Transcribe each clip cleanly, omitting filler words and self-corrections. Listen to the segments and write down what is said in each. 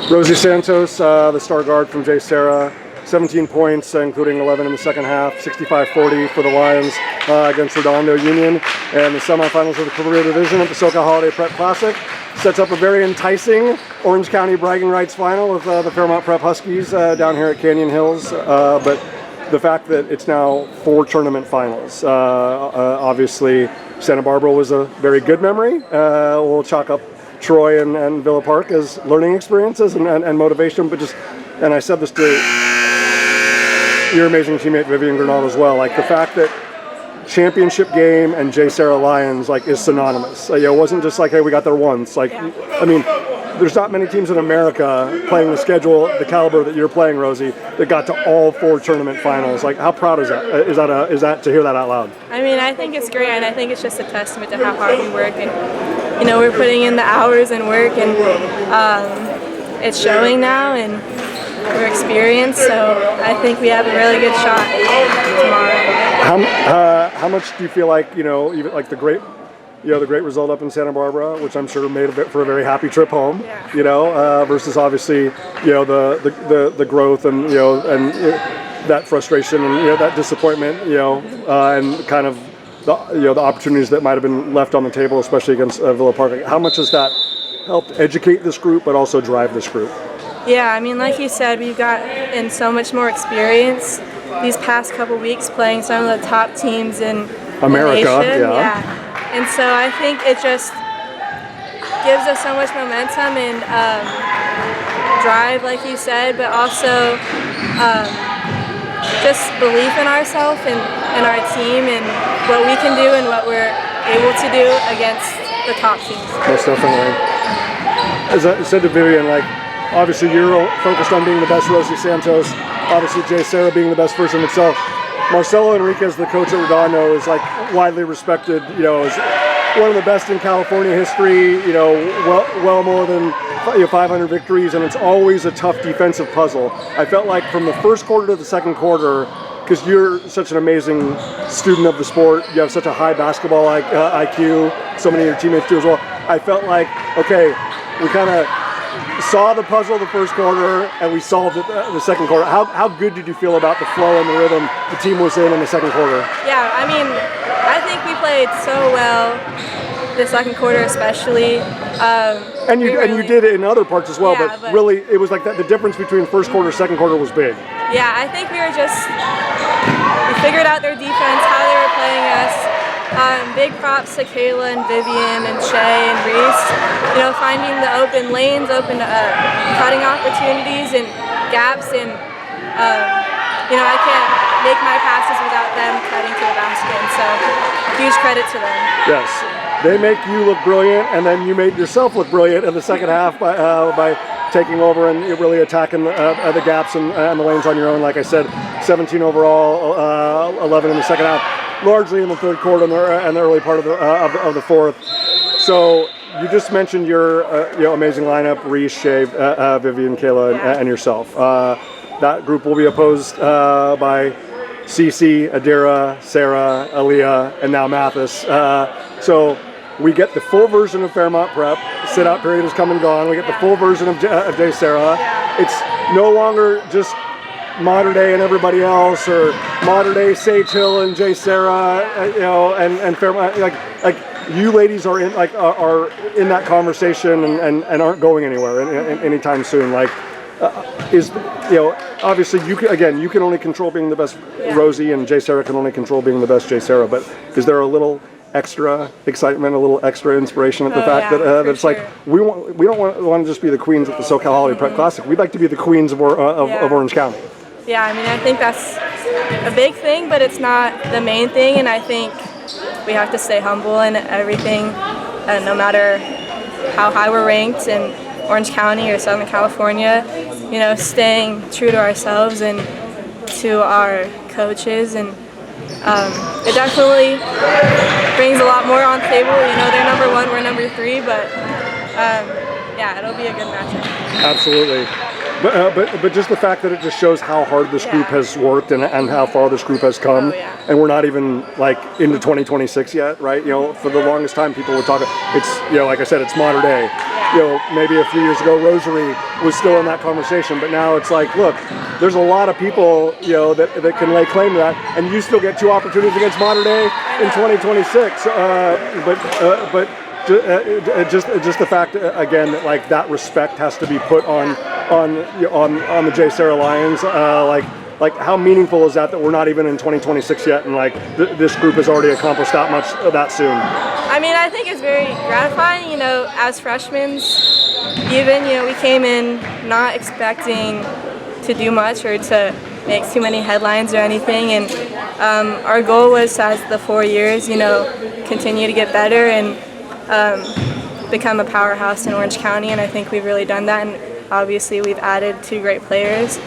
Rosie Santos, the star guard from JSerra, 17 points, including 11 in the second half, 65-40 for the Lions against Redondo Union, and the semifinals of the Career Division at the SoCal Holiday Prep Classic. Sets up a very enticing Orange County bragging rights final with the Fairmont Prep Huskies down here at Canyon Hills. But the fact that it's now 4 tournament finals, obviously Santa Barbara was a very good memory. We'll chalk up Troy and Villa Park as learning experiences and motivation, but and I said this to your amazing teammate Vivian Gernald as well, like the fact that championship game and JSerra Lions is synonymous. It wasn't just like, hey, we got there once. I mean, there's not many teams in America playing the schedule, the caliber that you're playing, Rosie, that got to all 4 tournament finals. How proud is that? Is that to hear that out loud? I mean, I think it's great, and I think it's just a testament to how hard we work, and we're putting in the hours and work, and it's showing now, and we're experienced, so I think we have a really good shot tomorrow. How much do you feel like, even like the great result up in Santa Barbara, which I'm sure made for a very happy trip home, versus obviously, the growth and, and that frustration and, that disappointment, and kind of the opportunities that might have been left on the table, especially against Villa Park. How much has that helped educate this group, but also drive this group? Yeah, I mean, like you said, we've gotten so much more experience these past couple weeks playing some of the top teams in America. The nation. Yeah. And so I think it just gives us so much momentum and drive, like you said, but also just belief in ourselves and our team and what we can do and what we're able to do against the top teams. Most definitely. As I said to Vivian, obviously you're focused on being the best Rosie Santos, obviously JSerra being the best version of itself. Marcelo Enriquez, the coach at Redondo, is widely respected, as one of the best in California history, well more than 500 victories, and it's always a tough defensive puzzle. I felt like from the first quarter to the second quarter, because you're such an amazing student of the sport, you have such a high basketball IQ, so many of your teammates do as well. I felt like, okay, we kind of saw the puzzle the first quarter and we solved it the second quarter. How good did you feel about the flow and the rhythm the team was in the second quarter? Yeah, I mean, I think we played so well the second quarter especially. And you did it in other parts as well, yeah, but really it was like that. The difference between first quarter and second quarter was big. Yeah, I think we figured out their defense, how they were playing us. Big props to Kayla and Vivian and Shay and Reese. Finding the open lanes, cutting opportunities and gaps, and I can't make my passes without them cutting to the basket. And so, huge credit to them. Yes, they make you look brilliant, and then you made yourself look brilliant in the second half by taking over and really attacking the gaps and the lanes on your own. Like I said, 17 overall, 11 in the second half. Largely in the third quarter and the early part of the fourth. So you just mentioned your amazing lineup: Reese, Shay, Vivian, Kayla, and yourself. That group will be opposed by Cece, Adira, Sarah, Aaliyah, and now Mathis. So we get the full version of Fairmont Prep. Sit-out period has come and gone. We get the full version of JSerra. It's no longer just modern day and everybody else, or modern day Sage Hill and JSerra, and Fairmont. Like you ladies are in that conversation and aren't going anywhere anytime soon. Obviously you can only control being the best Rosie, and JSerra can only control being the best JSerra. But is there a little extra excitement, a little extra inspiration at the fact that it's sure. we don't want to just be the queens at the SoCal Holiday Prep Classic. We'd like to be the queens of Orange County. Yeah, I mean, I think that's a big thing, but it's not the main thing, and I think we have to stay humble in everything, and no matter how high we're ranked in Orange County or Southern California, staying true to ourselves and to our coaches, and it definitely brings a lot more on the table. They're number 1, we're number 3, but yeah, it'll be a good matchup. Absolutely. But just the fact that it just shows how hard this group has worked and how far this group has come, and we're not even like into 2026 yet, right? You know, for the longest time, people would talk. It's, you know, like I said, it's modern day. You know, maybe a few years ago, Rosary was still in that conversation, but now it's like, look, there's a lot of people, you know, that can lay claim to that, and you still get 2 opportunities against modern day in 2026 just the fact again that like that respect has to be put on the JSerra Lions. Like how meaningful is that we're not even in 2026 yet, and like this group has already accomplished that much that soon? I mean, I think it's very gratifying. You know, as freshmen, even, you know, we came in not expecting to do much or to make too many headlines or anything, and our goal was, as the 4 years, you know, continue to get better and become a powerhouse in Orange County, and I think we've really done that, and obviously we've added 2 great players.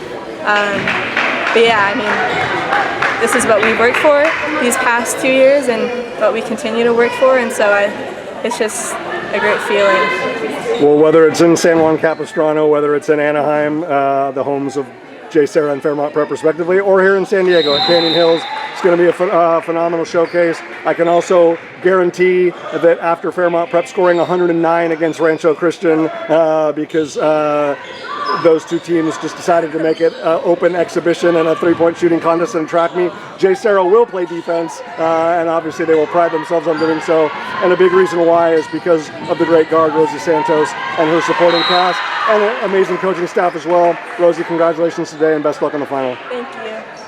But yeah, I mean, this is what we worked for these past 2 years and what we continue to work for, and so it's just a great feeling. Well, whether it's in San Juan Capistrano, whether it's in Anaheim, the homes of JSerra and Fairmont Prep respectively, or here in San Diego at Canyon Hills, it's going to be a phenomenal showcase. I can also guarantee that after Fairmont Prep scoring 109 against Rancho Christian, because those 2 teams just decided to make it open exhibition and a 3-point shooting contest and track meet, JSerra will play defense, and obviously they will pride themselves on doing so. And a big reason why is because of the great guard Rosie Santos and her supporting cast and an amazing coaching staff as well. Rosie, congratulations today and best luck in the final. Thank you.